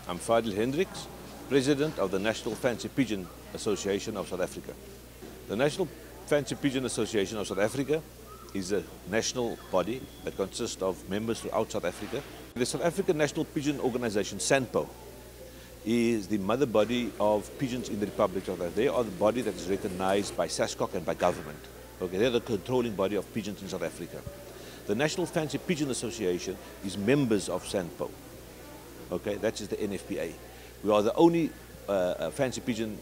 I'm Fadil Hendricks, President of the National Fancy Pigeon Association of South Africa. The National Fancy Pigeon Association of South Africa is a national body that consists of members throughout South Africa. The South African National Pigeon Organization, SANPO, is the mother body of pigeons in the Republic of South Africa. They are the body that is recognized by SASCOC and by government. Okay, they're the controlling body of pigeons in South Africa. The National Fancy Pigeon Association is members of SANPO. Okay, that is the NFPA. We are the only fancy pigeon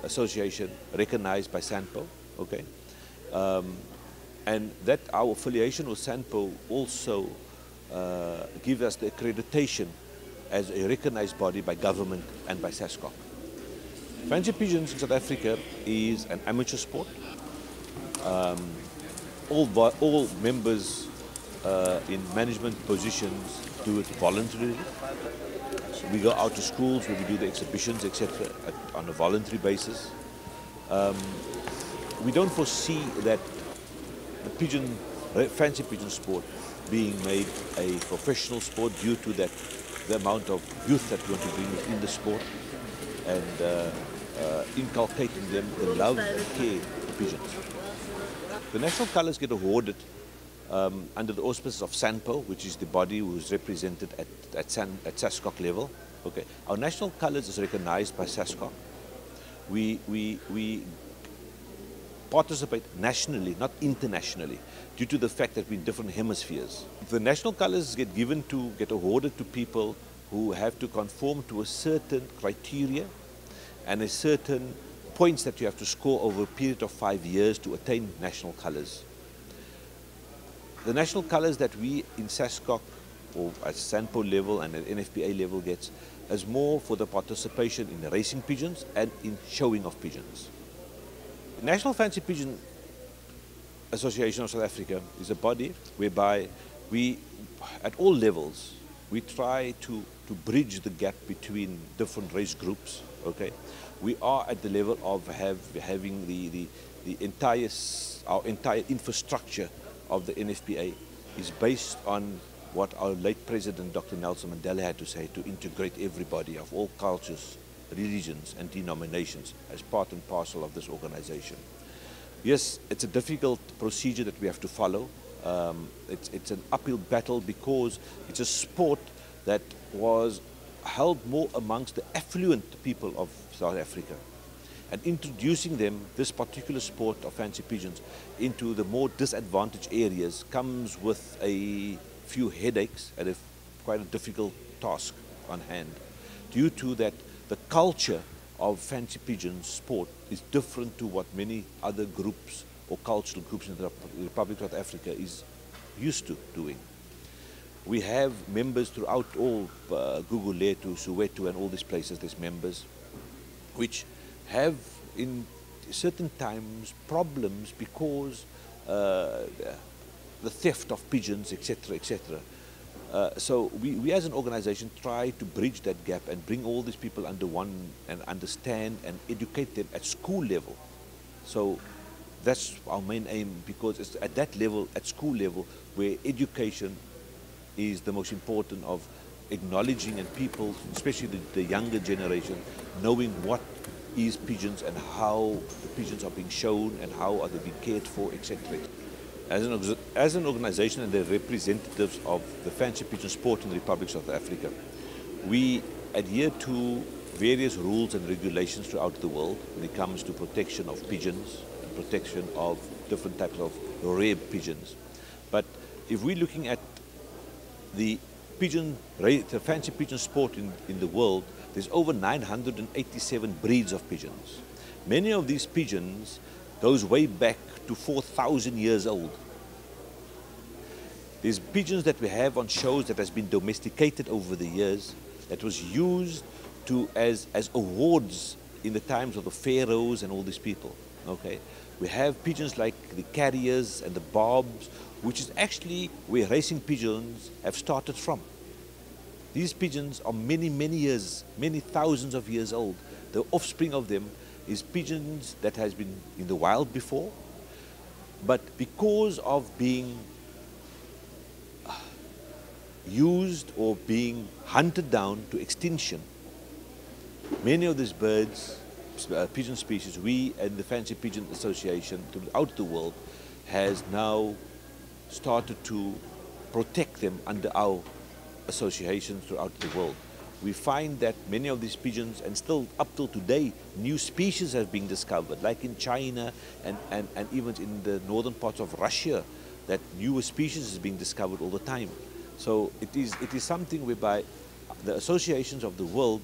association recognized by SANPO. Okay, and that our affiliation with SANPO also gives us the accreditation as a recognized body by government and by SASCOC. Fancy pigeons in South Africa is an amateur sport. All members in management positions do it voluntarily. So we go out to schools where we do the exhibitions, etc., on a voluntary basis. We don't foresee that the fancy pigeon sport being made a professional sport due to that the amount of youth that we want to bring in the sport and inculcating them the love and care for pigeons. The national colours get awarded under the auspices of SANPO, which is the body who is represented at SASCOC level. Okay. Our national colours is recognised by SASCOC. We participate nationally, not internationally, due to the fact that we're in different hemispheres. The national colours get awarded to people who have to conform to a certain criteria and a certain points that you have to score over a period of 5 years to attain national colours. The national colours that we in SASCOC or at SANPO level and at NFPA level gets is more for the participation in the racing pigeons and in showing of pigeons. The National Fancy Pigeon Association of South Africa is a body whereby we, at all levels, we try to bridge the gap between different race groups. Okay, we are at the level of having our entire infrastructure of the NFPA is based on what our late President Dr. Nelson Mandela had to say, to integrate everybody of all cultures, religions and denominations as part and parcel of this organization. Yes, it's a difficult procedure that we have to follow. It's an uphill battle because it's a sport that was held more amongst the affluent people of South Africa. And introducing them, this particular sport of fancy pigeons, into the more disadvantaged areas comes with a few headaches and quite a difficult task on hand, due to that the culture of fancy pigeon sport is different to what many other groups or cultural groups in the Republic of South Africa is used to doing. We have members throughout all Gugulethu, Soweto and all these places, there's members which have in certain times problems because the theft of pigeons, etc., etc. So we as an organization try to bridge that gap and bring all these people under one and understand and educate them at school level. So that's our main aim, because it's at that level, at school level, where education is the most important of acknowledging, and people, especially the younger generation, knowing what is pigeons and how the pigeons are being shown and how are they being cared for, etc. As an organization and the representatives of the fancy pigeon sport in the Republic of South Africa, we adhere to various rules and regulations throughout the world when it comes to protection of pigeons and protection of different types of rare pigeons. But if we're looking at the fancy pigeon sport in the world, there's over 987 breeds of pigeons. Many of these pigeons goes way back to 4,000 years old. There's pigeons that we have on shows that has been domesticated over the years, that was used as awards in the times of the pharaohs and all these people. Okay, we have pigeons like the carriers and the bobs, which is actually where racing pigeons have started from. These pigeons are many, many years, many thousands of years old. The offspring of them is pigeons that has been in the wild before, but because of being used or being hunted down to extinction, many of these birds, pigeon species, we and the Fancy Pigeon Association throughout the world has now started to protect them under our associations throughout the world. We find that many of these pigeons, and still up till today, new species have been discovered, like in China and even in the northern parts of Russia, that newer species is being discovered all the time. So it is something whereby the associations of the world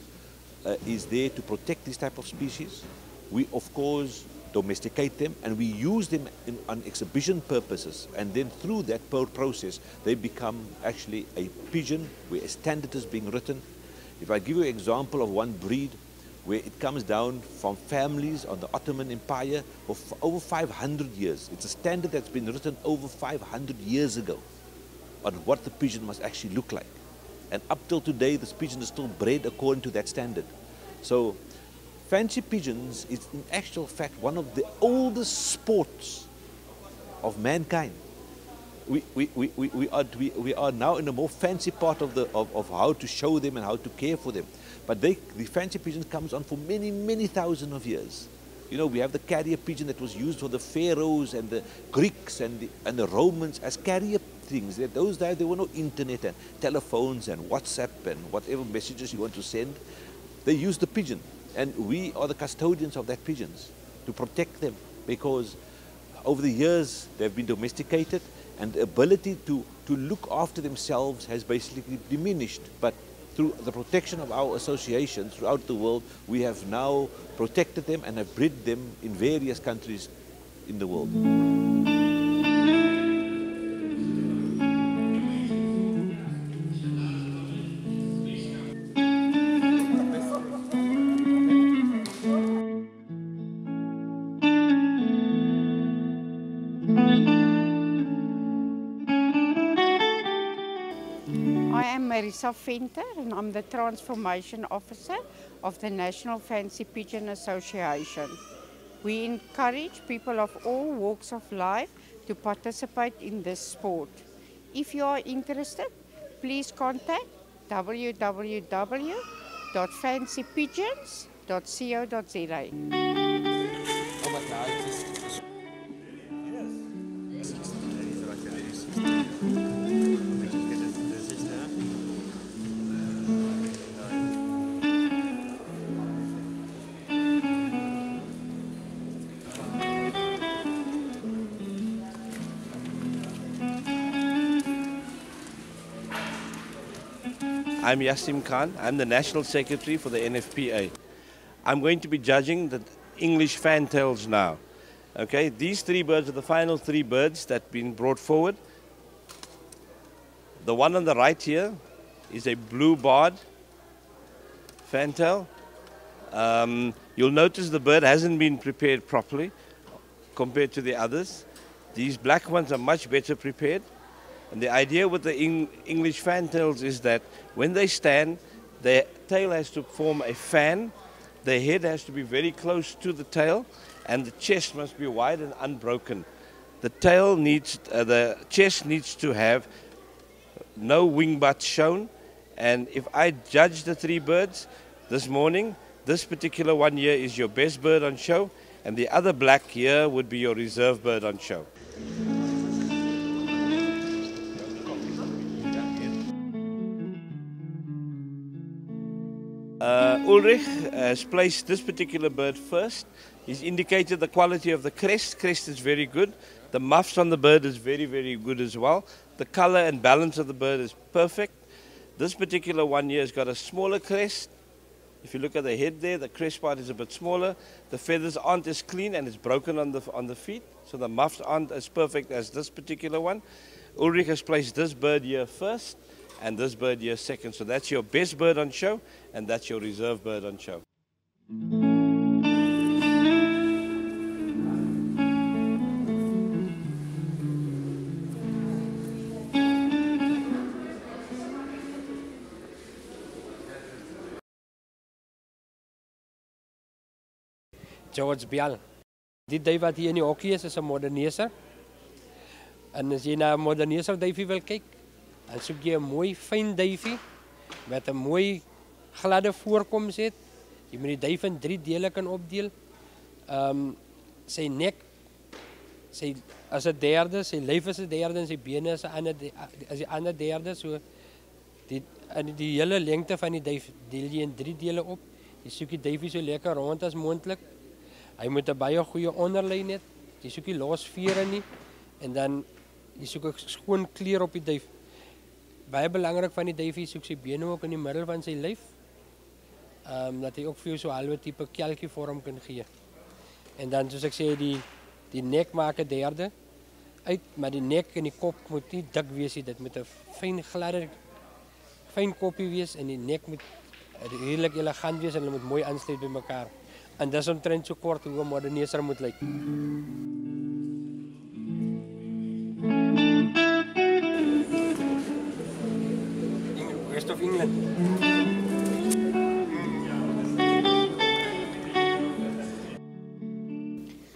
is there to protect this type of species. We, of course, domesticate them and we use them on exhibition purposes, and then through that process they become actually a pigeon where a standard is being written. If I give you an example of one breed where it comes down from families on the Ottoman Empire for over 500 years, it's a standard that's been written over 500 years ago on what the pigeon must actually look like. And up till today, this pigeon is still bred according to that standard. So fancy pigeons is in actual fact one of the oldest sports of mankind. We are now in a more fancy part of how to show them and how to care for them. But the fancy pigeon comes on for many, many thousands of years. You know, we have the carrier pigeon that was used for the pharaohs and the Greeks and the Romans as carrier things. Those days there were no internet and telephones and WhatsApp and whatever messages you want to send. They used the pigeon, and we are the custodians of that pigeons to protect them, because over the years they've been domesticated and the ability to look after themselves has basically diminished. But through the protection of our associations throughout the world, we have now protected them and have bred them in various countries in the world. I am Marisa Venter and I'm the Transformation Officer of the National Fancy Pigeon Association. We encourage people of all walks of life to participate in this sport. If you are interested, please contact www.fancypigeons.co.za. I'm Yassim Khan. I'm the National Secretary for the NFPA. I'm going to be judging the English fantails now. Okay, these three birds are the final three birds that have been brought forward. The one on the right here is a blue barred fantail. You'll notice the bird hasn't been prepared properly compared to the others. These black ones are much better prepared. And the idea with the English fantails is that when they stand, their tail has to form a fan, their head has to be very close to the tail, and the chest must be wide and unbroken. The chest needs to have no wing butts shown. And if I judge the three birds this morning, this particular one here is your best bird on show, and the other black here would be your reserve bird on show. Ulrich has placed this particular bird first. He's indicated the quality of the crest. Crest is very good. The muffs on the bird is very, very good as well. The color and balance of the bird is perfect. This particular one here has got a smaller crest. If you look at the head there, the crest part is a bit smaller. The feathers aren't as clean and it's broken on the feet. So the muffs aren't as perfect as this particular one. Ulrich has placed this bird here first and this bird here second. So that's your best bird on show and that's your reserve bird on show. George Bial. Die duif wat hier in die hokkie is 'n moderneser. En as jy na 'n moderneser duifie wil kyk, dan soek jy 'n mooi fyn duifie met 'n mooi gladde voorkoms het. Jy moet die duif in 3 dele kan opdeel. Sy nek, sy as 'n derde, sy lyf is 'n derde en sy bene is 'n ander derde. So die hele lengte van die duif deel jy in 3 dele op. Jy soek die duifie so lekker rond as moontlik. Hy moet 'n baie goeie onderlyn hê. Jy soek nie los vere nie en dan jy soek 'n skoon kleur op die duif. Baie belangrik van die duifie, soek sy bene ook in die middel van sy lyf. Dat hy ook vir jou so 'n halwe tipe kelkie vorm kan gee. En dan soos ek sê die nek maak 'n derde uit, maar die nek en die kop moet nie dik wees nie. Dit moet 'n fyn gladde fyn koppie wees en die nek moet redelik elegant wees en hulle moet mooi aansluit by mekaar. En dis omtrent so kort hoe 'n moderneser moet lyk. West of England.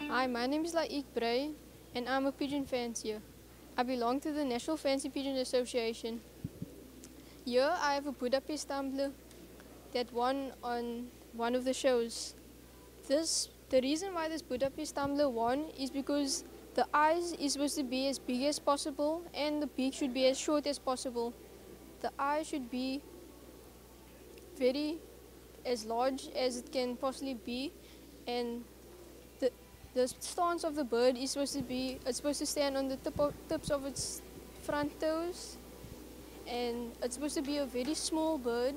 Hi, my name is Laik Bray and I'm a pigeon fancier. I belong to the National Fancy Pigeon Association. Here I have a Budapest tumbler that won on one of the shows. The reason why this Budapest tumbler won is because the eyes is supposed to be as big as possible and the beak should be as short as possible. The eye should be as large as it can possibly be, and the stance of the bird is supposed to stand on the tips of its front toes, and it's supposed to be a very small bird.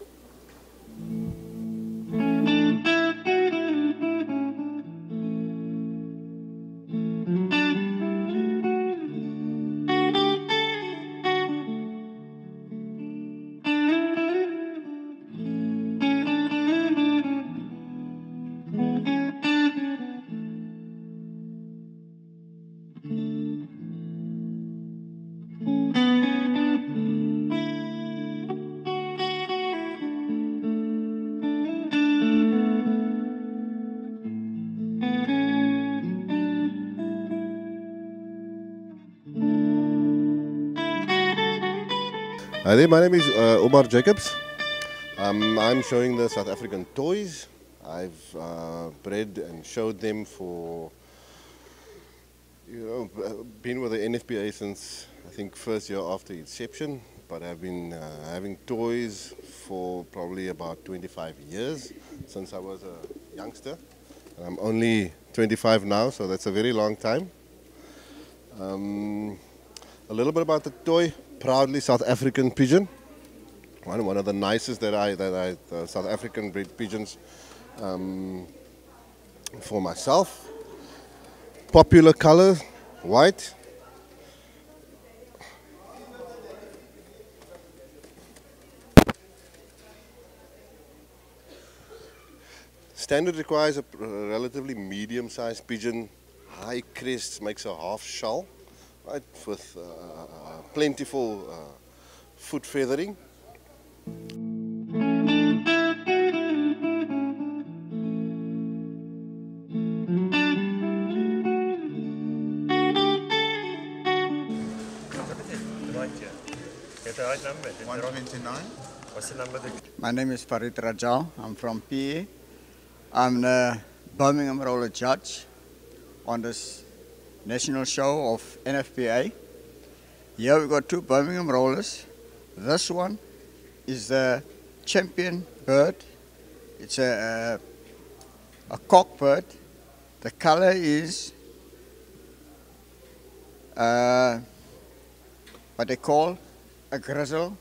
Hi there, my name is Omar Jacobs. I'm showing the South African toys. I've bred and showed them for, been with the NFPA since I think first year after inception, but I've been having toys for probably about 25 years since I was a youngster. I'm only 25 now, so that's a very long time. A little bit about the toy. Proudly South African pigeon, one of the nicest the South African bred pigeons for myself. Popular color, white. Standard requires a relatively medium-sized pigeon. High crest makes a half shell. Right, with plentiful foot feathering. My name is Farid Rajal. I'm from PA. I'm the Birmingham roller judge on this national show of NFPA. Here we've got 2 Birmingham rollers. This one is the champion bird. It's a cock bird. The color is what they call a grizzle.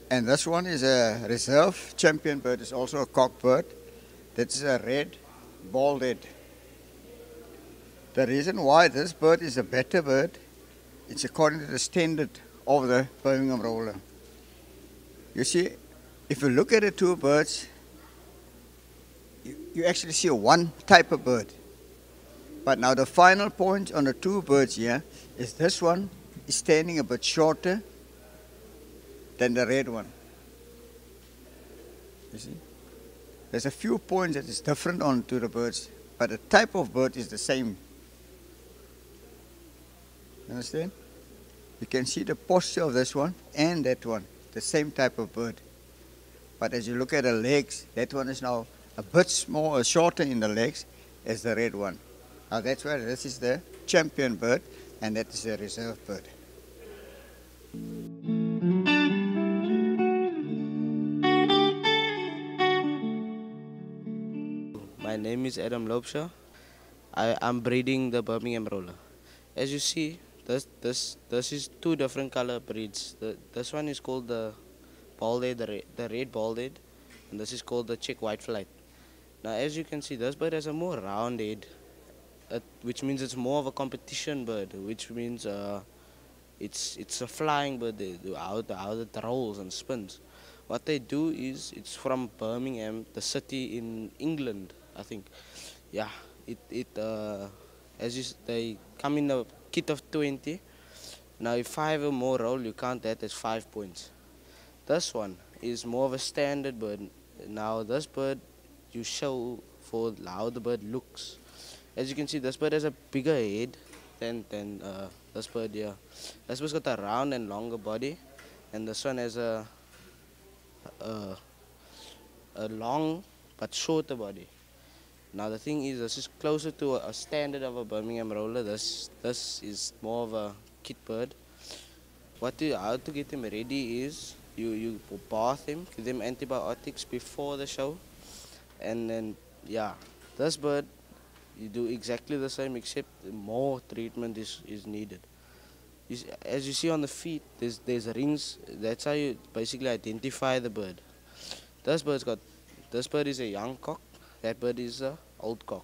And this one is a reserve champion bird. It's also a cock bird. That's a red bald head. The reason why this bird is a better bird It's according to the standard of the Birmingham roller. You see, if you look at the two birds, you actually see one type of bird. But now the final point on the two birds here is this one is standing a bit shorter than the red one. You see? There's a few points that is different on to the birds, but the type of bird is the same. You understand? You can see the posture of this one and that one, the same type of bird. But as you look at the legs, that one is now a bit small, shorter in the legs as the red one. Now that's why this is the champion bird and that is the reserve bird. My name is Adam Lobshaw. I'm breeding the Birmingham roller. As you see, this is two different color breeds. This one is called the bald-head, the red bald-head, and this is called the Czech white flight. Now, as you can see, this bird has a more round head, which means it's more of a competition bird, which means it's a flying bird. How it rolls and spins. What they do is, it's from Birmingham, the city in England, I think. Yeah, they come in a kit of 20. Now, if 5 or more roll, you count that as 5 points. This one is more of a standard bird. Now, this bird, you show for how the bird looks. As you can see, this bird has a bigger head than this bird here. This bird's got a round and longer body, and this one has a long but shorter body. Now the thing is, this is closer to a standard of a Birmingham roller. This is more of a kit bird. How to get them ready is you bath them, give them antibiotics before the show, and then yeah, this bird you do exactly the same except more treatment is needed. As you see on the feet, there's rings. That's how you basically identify the bird. This bird is a young cock. That bird is a old cock.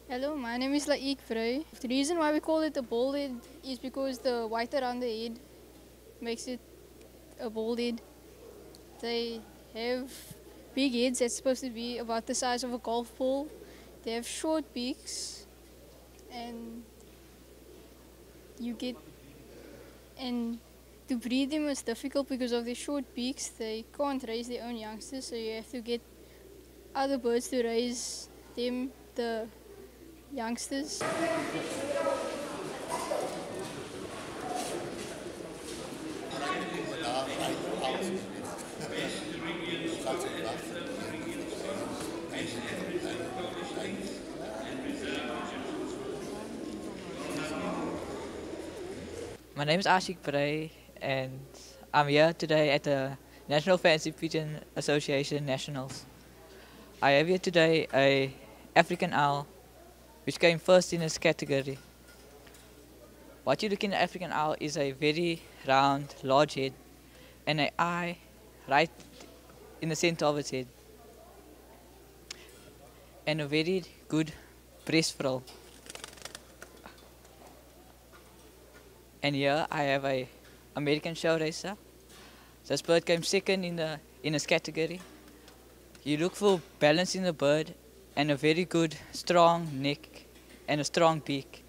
Hello, my name is Laik Vrij. The reason why we call it a bald head is because the white around the head makes it a bald head. They have big heads that's supposed to be about the size of a golf ball. They have short beaks, and to breed them is difficult because of their short beaks. They can't raise their own youngsters, so you have to get other birds to raise them, the youngsters. My name is Ashik Paray, and I'm here today at the National Fancy Pigeon Association Nationals. I have here today a African owl, which came first in its category. What you look in the African owl is a very round, large head, and an eye right in the center of its head, and a very good breast frill. And here I have a American show racer. This bird came second in his category. You look for balance in the bird and a very good strong neck and a strong beak.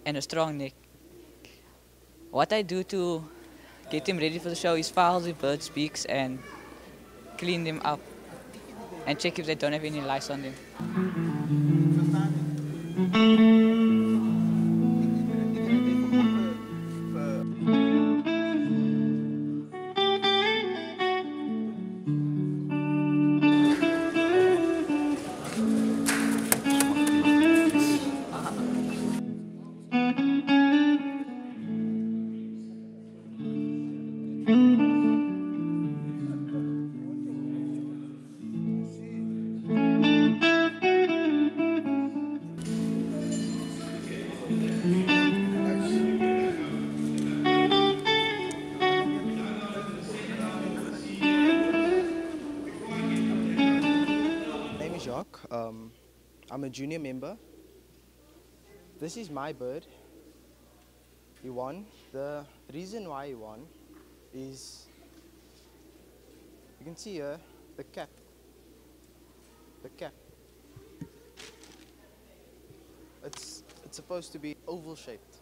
And a strong neck. What I do to get them ready for the show is file the bird's beaks and clean them up and check if they don't have any lice on them. I'm a junior member. This is my bird. He won. The reason why he won is, you can see here, the cap. The cap. It's supposed to be oval shaped,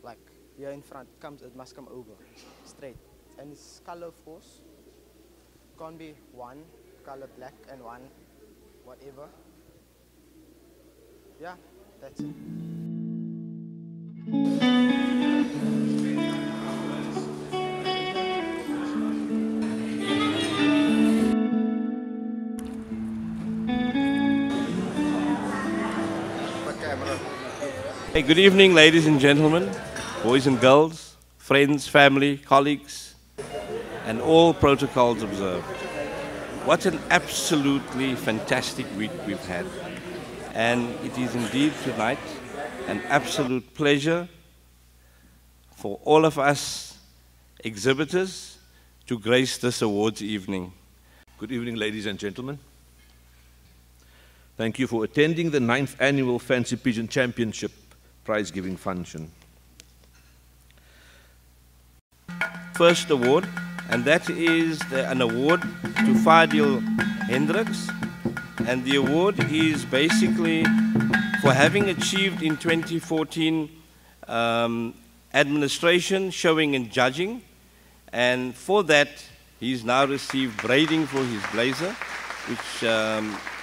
like here in front. It must come over, straight. And its color, of course, can't be one color black and one whatever. Yeah, that's it. Hey, good evening, ladies and gentlemen, boys and girls, friends, family, colleagues, and all protocols observed. What an absolutely fantastic week we've had. And it is indeed tonight an absolute pleasure for all of us exhibitors to grace this awards evening. Good evening, ladies and gentlemen. Thank you for attending the 9th Annual Fancy Pigeon Championship prize-giving function. First award, and that is an award to Fadil Hendricks, and the award is basically for having achieved in 2014 administration, showing and judging, and for that he's now received braiding for his blazer, which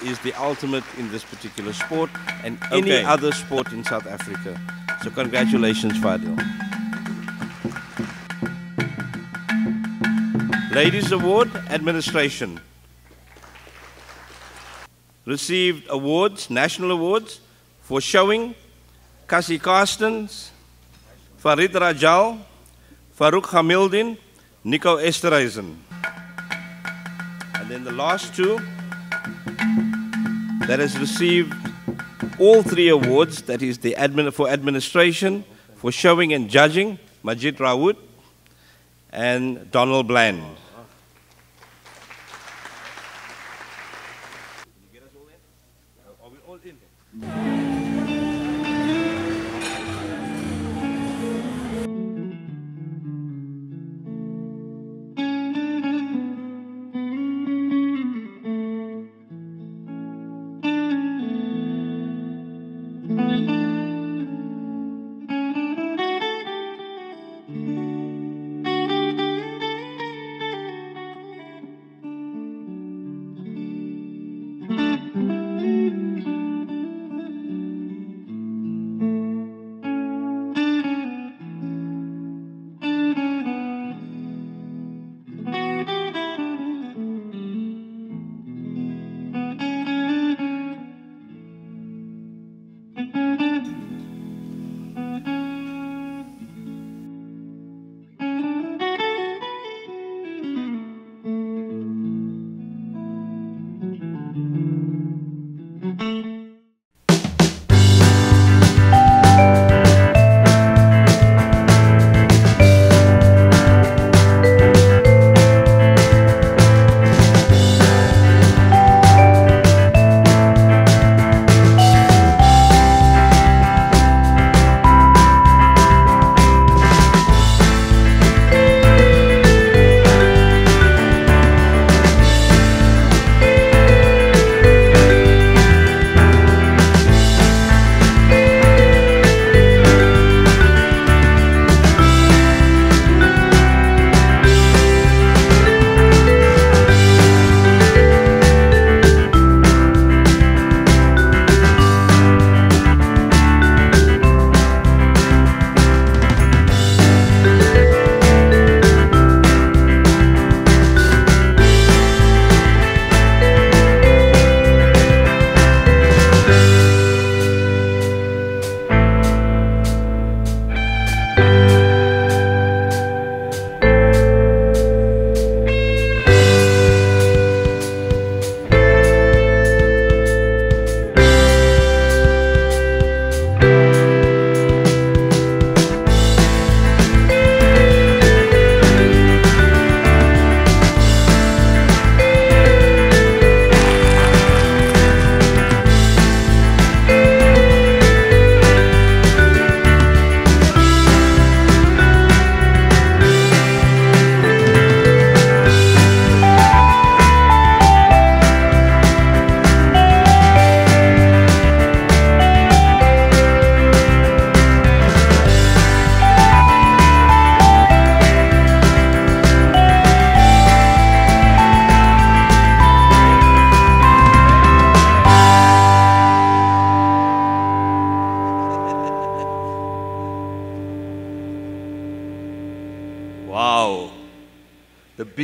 is the ultimate in this particular sport and any other sport in South Africa. So congratulations, Fadil. Ladies Award, Administration. Received awards, national awards, for showing Cassie Carstens, Farid Rajal, Farouk Hamildin, Nico Esterhuizen. And then the last two that has received all three awards, that is the for administration, for showing and judging, Majid Rawood and Donald Bland. Are we all in?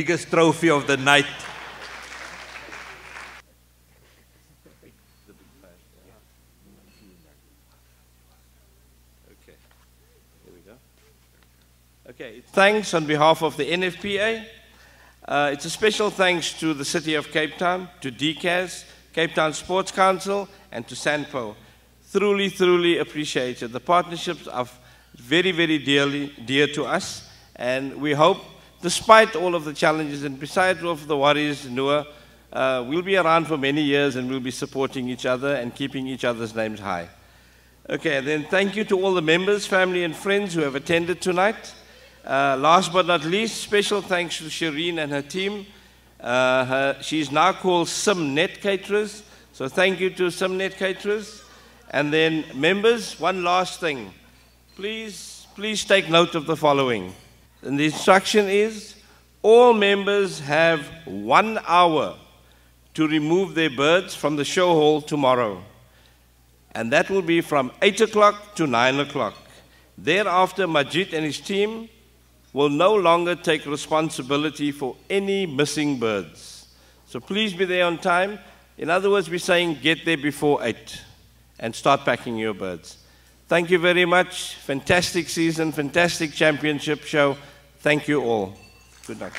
biggest trophy of the night. Okay, here we go. Okay, thanks on behalf of the NFPA. It's a special thanks to the City of Cape Town, to DCAS, Cape Town Sports Council, and to SANPO. Truly, truly appreciated. The partnerships are very, very dear to us, and we hope, despite all of the challenges and besides all of the worries, Noah, we'll be around for many years and we'll be supporting each other and keeping each other's names high. Okay, then thank you to all the members, family and friends who have attended tonight. Last but not least, special thanks to Shireen and her team. She's now called SimNet Caterers, so thank you to SimNet Caterers. And then members, one last thing. Please take note of the following. And the instruction is, all members have 1 hour to remove their birds from the show hall tomorrow. And that will be from 8 o'clock to 9 o'clock. Thereafter, Majid and his team will no longer take responsibility for any missing birds. So please be there on time. In other words, we're saying get there before 8 and start packing your birds. Thank you very much. Fantastic season, fantastic championship show. Thank you all. Good night.